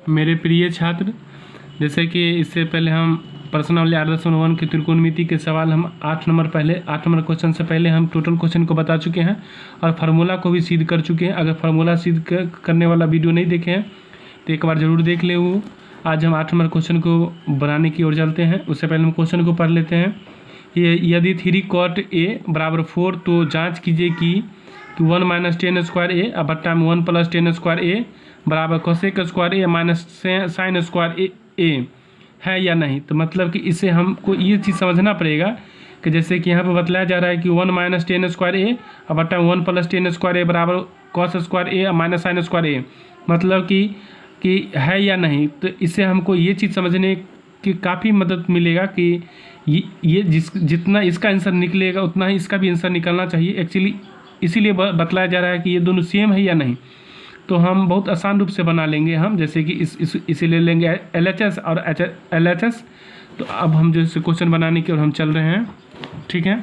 मेरे प्रिय छात्र, जैसे कि इससे पहले हम प्रश्नावली 8.1 की त्रिकोणमिति के सवाल हम 8 नंबर क्वेश्चन से पहले हम टोटल क्वेश्चन को बता चुके हैं और फार्मूला को भी सिद्ध कर चुके हैं। अगर फार्मूला सिद्ध करने वाला वीडियो नहीं देखे हैं तो एक बार ज़रूर देख ले। वो आज हम 8 नंबर क्वेश्चन को बनाने की ओर चलते हैं। उससे पहले हम क्वेश्चन को पढ़ लेते हैं। ये यदि 3 cot A बराबर 4 तो जाँच कीजिए कि 1 माइनस 10 स्क्वायर ए बट्टा में 1 प्लस 10 स्क्वायर ए बराबर कोसेक स्क्वायर ए माइनस साइन स्क्वायर ए है या नहीं। तो मतलब कि इससे हमको ये चीज़ समझना पड़ेगा कि जैसे कि यहाँ पे बतलाया जा रहा है कि 1 माइनस 10 स्क्वायर ए बट्टा 1 प्लस 10 स्क्वायर ए बराबर कॉस स्क्वायर ए माइनस साइन स्क्वायर ए, मतलब कि है या नहीं। तो इससे हमको ये चीज़ समझने की काफ़ी मदद मिलेगा कि ये जितना इसका आंसर निकलेगा उतना ही इसका भी आंसर निकलना चाहिए। एक्चुअली इसीलिए बतलाया जा रहा है कि ये दोनों सेम है या नहीं। तो हम बहुत आसान रूप से बना लेंगे हम, जैसे कि इसे ले लेंगे LHS और LHS। तो अब हम जैसे क्वेश्चन बनाने की ओर हम चल रहे हैं, ठीक है।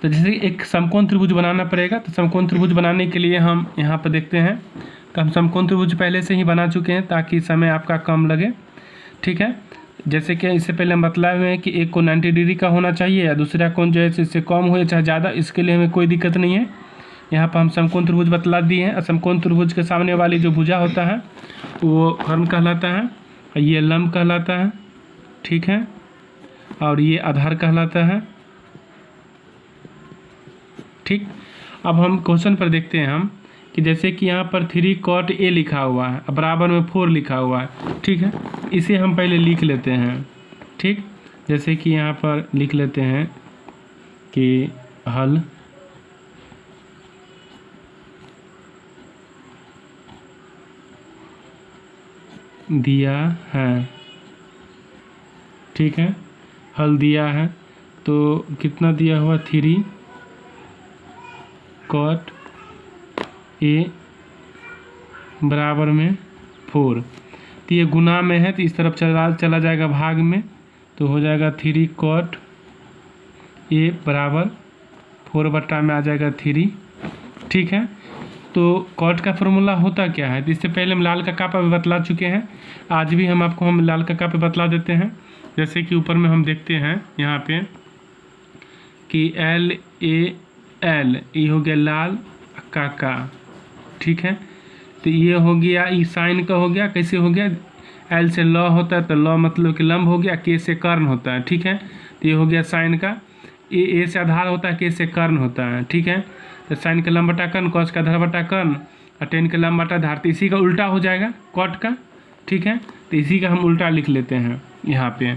तो जैसे एक समकोण त्रिभुज बनाना पड़ेगा। तो समकोण त्रिभुज बनाने के लिए हम यहाँ पर देखते हैं। तो हम समकोण त्रिभुज पहले से ही बना चुके हैं ताकि समय आपका कम लगे, ठीक है। जैसे कि इससे पहले हम बतलाए हुए हैं कि एक को 90 डिग्री का होना चाहिए या दूसरा कोण जो है इससे कम हो या चाहे ज़्यादा, इसके लिए हमें कोई दिक्कत नहीं है। यहाँ पर हम समकोण त्रिभुज बतला दिए हैं। और समकोण त्रिभुज के सामने वाली जो भुजा होता है वो कर्ण कहलाता है और ये लंब कहलाता है, ठीक है। और ये आधार कहलाता है, ठीक। अब हम क्वेश्चन पर देखते हैं हम कि जैसे कि यहाँ पर 3 cot A लिखा हुआ है, बराबर में 4 लिखा हुआ है, ठीक है। इसे हम पहले लिख लेते हैं, ठीक। जैसे कि यहाँ पर लिख लेते हैं कि हल दिया है, ठीक है। हल दिया है तो कितना दिया हुआ 3 cot A बराबर में 4। तो ये गुना में है तो इस तरफ चला जाएगा भाग में, तो हो जाएगा 3 cot A बराबर 4 बट्टा में आ जाएगा 3, ठीक है। तो कॉट का फॉर्मूला होता क्या है। तो इससे पहले हम लाल कक्का पे बतला चुके हैं, आज भी हम लाल कक्का पे बतला देते हैं। जैसे कि ऊपर में हम देखते हैं यहाँ पे कि LAL ये हो गया लाल काका, ठीक है। तो ये हो गया, ई साइन का हो गया, कैसे हो गया, L से लॉ होता है तो लॉ मतलब कि लंब हो गया, K से कर्ण होता है, ठीक है। तो ये हो गया साइन का, A से आधार होता है, K से कर्ण होता है, ठीक है। तो साइन का लंब बटा कर्ण, कॉस का आधार बटा कर्ण और टेन का लंब बटा आधार। तो इसी का उल्टा हो जाएगा कॉट का, ठीक है। तो इसी का हम उल्टा लिख लेते हैं यहाँ पे।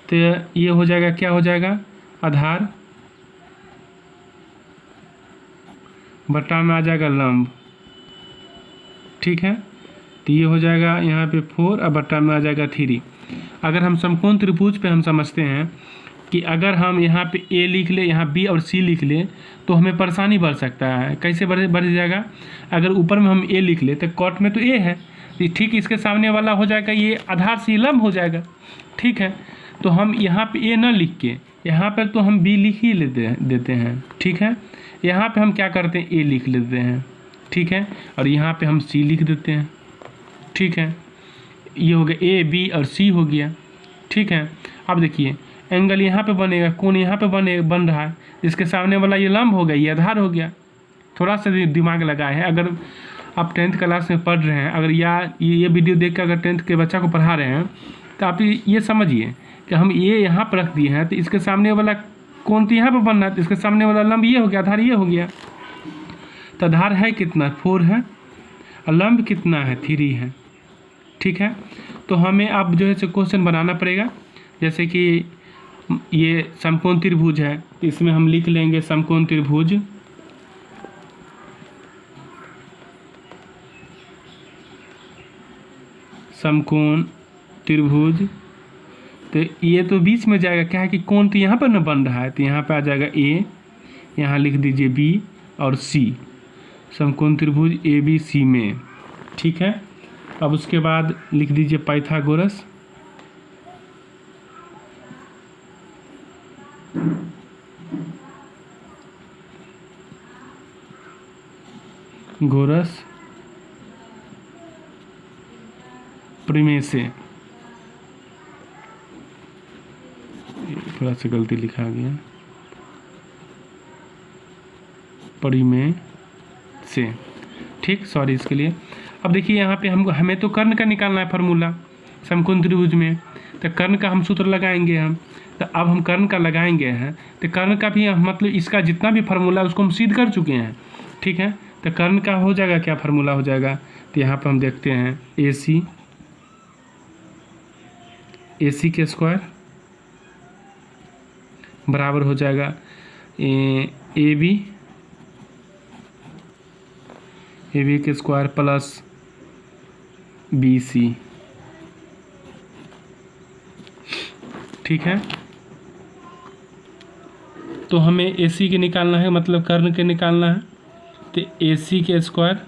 तो ये हो जाएगा, क्या हो जाएगा, आधार बटा में आ जाएगा लंब, ठीक है। तो ये हो जाएगा यहाँ पे 4 और बटा में आ जाएगा 3। अगर हम समकोण त्रिभुज पे हम समझते हैं कि अगर हम यहाँ पे A लिख ले, यहाँ B और C लिख ले तो हमें परेशानी बढ़ सकता है। कैसे बढ़ जाएगा, अगर ऊपर में हम A लिख ले तो कॉट में तो A है, ठीक, इसके सामने वाला हो जाएगा ये आधार से लंब हो जाएगा, ठीक है। तो हम यहाँ पे A न लिख के यहाँ पर तो हम B लिख ही देते हैं, ठीक है। यहाँ पे हम क्या करते हैं, A लिख लेते हैं, ठीक है। और यहाँ पे हम C लिख देते हैं, ठीक है। ये हो गया A B और C हो गया, ठीक है। अब देखिए एंगल यहाँ पे बनेगा, कोण यहाँ पे बन रहा है, इसके सामने वाला ये लंब हो गया, ये आधार हो गया। थोड़ा सा दिमाग लगाए हैं। अगर आप 10th क्लास में पढ़ रहे हैं, अगर ये वीडियो देख कर अगर 10th के बच्चा को पढ़ा रहे हैं तो आप ये समझिए कि हम ये यहाँ पर रख दिए हैं तो इसके सामने वाला कोण तो यहाँ पर बन रहा है, तो इसके सामने वाला लंब ये हो गया, आधार ये हो गया। तो आधार है कितना, 4 है और लंब कितना है, 3 है, ठीक है। तो हमें अब जो है क्वेश्चन बनाना पड़ेगा। जैसे कि ये समकोण त्रिभुज है, तो इसमें हम लिख लेंगे समकोण त्रिभुज, समकोण त्रिभुज। तो ये तो बीच में जाएगा, क्या है कि कोण तो यहाँ पर न बन रहा है, तो यहाँ पे आ जाएगा A, यहाँ लिख दीजिए B और C, समकोण त्रिभुज ABC में, ठीक है। अब उसके बाद लिख दीजिए पाइथागोरस, परिमेय से, थोड़ा सा गलती लिखा गया, परिमेय से, ठीक, सॉरी इसके लिए। अब देखिए यहाँ पे हमें तो कर्ण का निकालना है फार्मूला समकोण त्रिभुज में, तो कर्ण का हम सूत्र लगाएंगे हम। तो अब हम कर्ण का लगाएंगे हैं, तो कर्ण का भी मतलब इसका जितना भी फार्मूला है उसको हम सिद्ध कर चुके हैं, ठीक है। तो कर्ण का हो जाएगा क्या फार्मूला हो जाएगा, तो यहाँ पर हम देखते हैं AC के स्क्वायर बराबर हो जाएगा AB के स्क्वायर प्लस BC, ठीक है। तो हमें AC के निकालना है, मतलब कर्ण के निकालना है, तो AC के स्क्वायर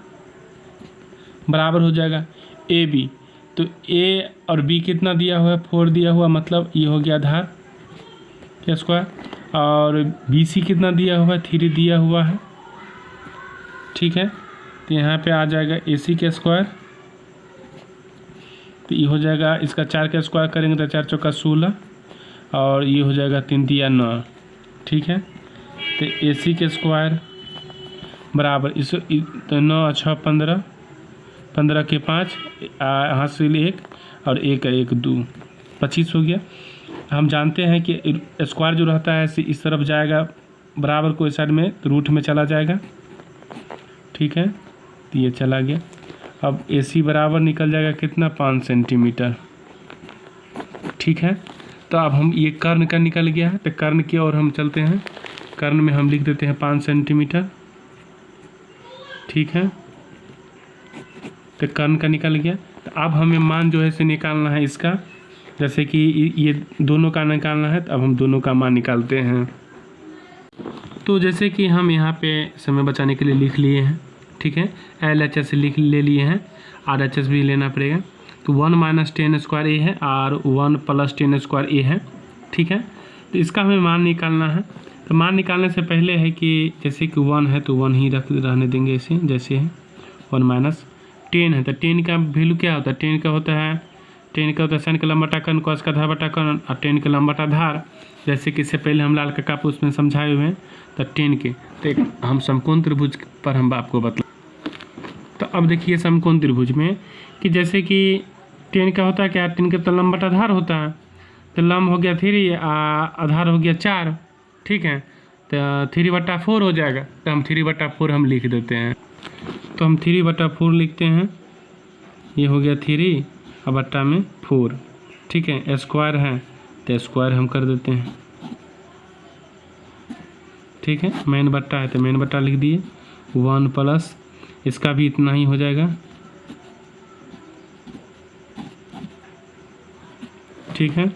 बराबर हो जाएगा AB। तो A और B कितना दिया हुआ है, 4 दिया हुआ, मतलब ये हो गया आधार के स्क्वायर, और BC कितना दिया हुआ है, 3 दिया हुआ है, ठीक है। तो यहाँ पे आ जाएगा AC के स्क्वायर, तो ये हो जाएगा, इसका 4 का स्क्वायर करेंगे तो 4 चौका 16, और ये हो जाएगा 3 तिया 9, ठीक है। तो AC के स्क्वायर बराबर इस तो 9 6 15, 15 के 5 हासिल 1 और 1 1 2 25 हो गया। हम जानते हैं कि स्क्वायर जो रहता है इस तरफ जाएगा, बराबर को इस साइड में तो रूट में चला जाएगा, ठीक है। तो ये चला गया। अब AC बराबर निकल जाएगा कितना, 5 सेंटीमीटर, ठीक है। तो अब हम ये कर्ण का निकल गया है, तो कर्ण की ओर हम चलते हैं। कर्ण में हम लिख देते हैं 5 सेंटीमीटर, ठीक है। तो कर्ण का निकल गया। तो अब हमें मान जो है से निकालना है इसका, जैसे कि ये दोनों का निकालना है, तो अब हम दोनों का मान निकालते हैं। तो जैसे कि हम यहाँ पे समय बचाने के लिए लिख लिए हैं, ठीक है। LHS ले लिए हैं, RHS भी लेना पड़ेगा। तो 1 - 10 स्क्वायर A है और 1 + 10 स्क्वायर A है, ठीक है। तो इसका हमें मान निकालना है। तो मान निकालने से पहले है कि जैसे कि 1 है तो 1 ही रहने देंगे इसे, जैसे है 1 - 10 है, तो 10 का वैल्यू क्या होता है, 10 का होता है sin का लंबा कर्ण cos का आधा बटा कर्ण और 10 का लंबा आधार, जैसे कि इससे पहले हम लाल का उसमें समझाए हुए हैं। तो 10 के तो हम समकोण त्रिभुज पर हम आपको बतला। तो अब देखिए समकोण त्रिभुज में कि जैसे कि 10 का होता है क्या, 10 का तो लंबा आधार होता है, तो लंब हो गया 3, आधार हो गया 4, ठीक है। तो 3/4 हो जाएगा। तो हम 3/4 हम लिख देते हैं। तो हम 3/4 लिखते हैं, ये हो गया 3 और बट्टा में 4, ठीक है। स्क्वायर है तो स्क्वायर हम कर देते हैं, ठीक है। मेन बट्टा है तो मेन बट्टा लिख दिए, 1 प्लस इसका भी इतना ही हो जाएगा, ठीक है। तो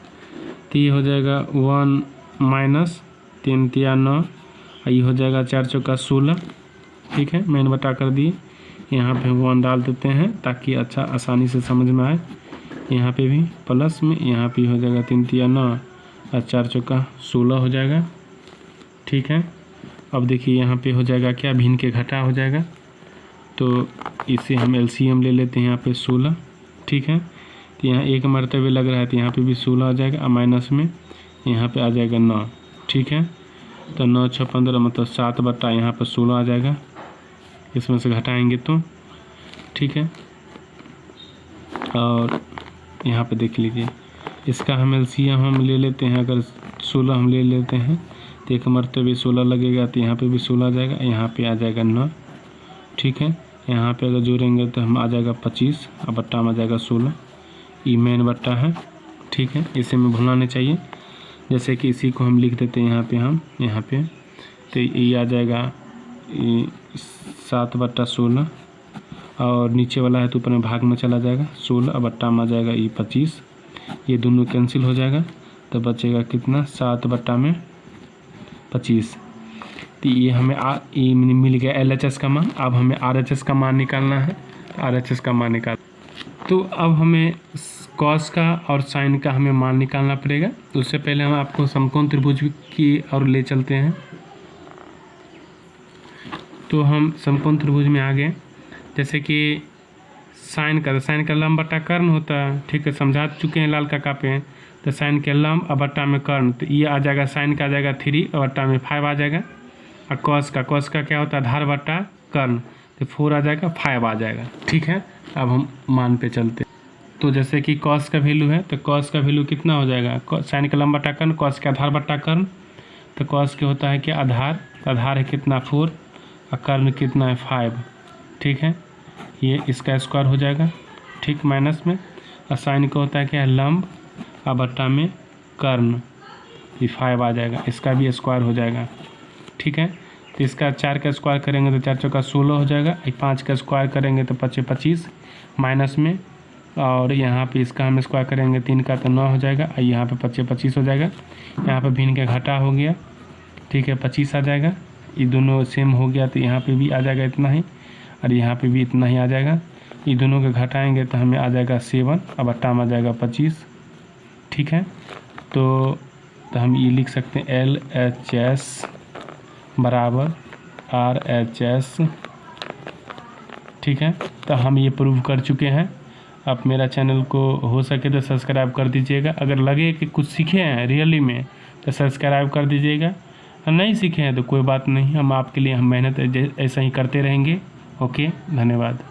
ये हो जाएगा 1 - 3 तिया 9 और ये हो जाएगा 4 चौका 16, ठीक है। मेन बटा कर दिए, यहाँ पे 1 डाल देते हैं ताकि अच्छा आसानी से समझ में आए। यहाँ पे भी प्लस में, यहाँ पे हो जाएगा 3 तिया 9 और 4 चौका 16 हो जाएगा, ठीक है। अब देखिए यहाँ पे हो जाएगा क्या, भिन्न के घटा हो जाएगा, तो इसे हम LCM ले लेते हैं यहाँ पे 16, ठीक है। तो यहाँ 1 मरतबे लग रहा है तो यहाँ पे भी 16 आ जाएगा, और माइनस में यहाँ पे आ जाएगा 9, ठीक है। तो 9 6 15 मतलब 7 बट्टा यहाँ पर 16 आ जाएगा, इसमें से घटाएंगे तो, ठीक है। और यहाँ पे देख लीजिए, इसका हम LCM हम ले लेते हैं, अगर 16 हम ले लेते हैं तो 1 मरतबे 16 लगेगा, तो यहाँ पे भी 16 आ जाएगा, यहाँ पे आ जाएगा 9, ठीक है। यहाँ पे अगर जोड़ेंगे तो हम आ जाएगा 25 और बट्टा में आ जाएगा 16, ये मेन बट्टा है, ठीक है। इसे में भूलना नहीं चाहिए। जैसे कि इसी को हम लिख देते हैं यहाँ पे तो ये आ जाएगा 7/16 और नीचे वाला है तो ऊपर में भाग में चला जाएगा 16 और बट्टा में आ जाएगा ये 25, ये दोनों कैंसिल हो जाएगा, तो बचेगा कितना, 7/25। तो ये हमें ये मिल गया LHS का मान। अब हमें RHS का मान निकालना है, RHS का मान निकाल। तो अब हमें कॉस का और साइन का हमें मान निकालना पड़ेगा। तो उससे पहले हम आपको समकोण त्रिभुज की ओर ले चलते हैं। तो हम समकोण त्रिभुज में आ गए, जैसे कि साइन का, तो साइन का लंब बटा कर्ण होता है, ठीक है, समझा चुके हैं लाल काका पे। तो साइन के लंब और बट्टा में कर्ण, तो ये आ जाएगा साइन का आ जाएगा 3 और बट्टा में 5 आ जाएगा। और कॉस का क्या होता है आधार बट्टा कर्ण, तो 4 आ जाएगा 5 आ जाएगा, ठीक है। अब हम मान पे चलते, तो जैसे कि कॉस का वैल्यू है, तो कॉस का वैल्यू कितना हो जाएगा, साइन का लंब बट्टा कर्ण, कॉस के आधार बट्टा कर्ण। तो कॉस के होता है कि आधार है कितना 4 और कर्ण कितना है 5, ठीक है। ये इसका स्क्वायर हो जाएगा, ठीक, माइनस में। और साइन का होता है क्या, लंब और बट्टा में कर्ण, ये 5 आ जाएगा, इसका भी स्क्वायर हो जाएगा, ठीक है। तो इसका 4 का स्क्वायर करेंगे तो 4 चौका 16 हो जाएगा। 5 का स्क्वायर करेंगे तो 5 25 माइनस में, और यहाँ पे इसका हम स्क्वायर करेंगे 3 का तो 9 हो जाएगा, और यहाँ पे 25 25 हो जाएगा। यहाँ पे भिन्न का घटा हो गया, ठीक है, 25 आ जाएगा। ये दोनों सेम हो गया तो यहाँ पे भी आ जाएगा इतना ही, और यहाँ पे भी इतना ही आ जाएगा। ये दोनों के घटाएंगे तो हमें आ जाएगा 7 और बट्टा में आ जाएगा 25, ठीक है। तो हम ये लिख सकते हैं LHS बराबर RHS, ठीक है। तो हम ये प्रूव कर चुके हैं। आप मेरा चैनल को हो सके तो सब्सक्राइब कर दीजिएगा। अगर लगे कि कुछ सीखे हैं रियली में तो सब्सक्राइब कर दीजिएगा, और नहीं सीखे हैं तो कोई बात नहीं, हम आपके लिए हम मेहनत ऐसा ही करते रहेंगे। ओके, धन्यवाद।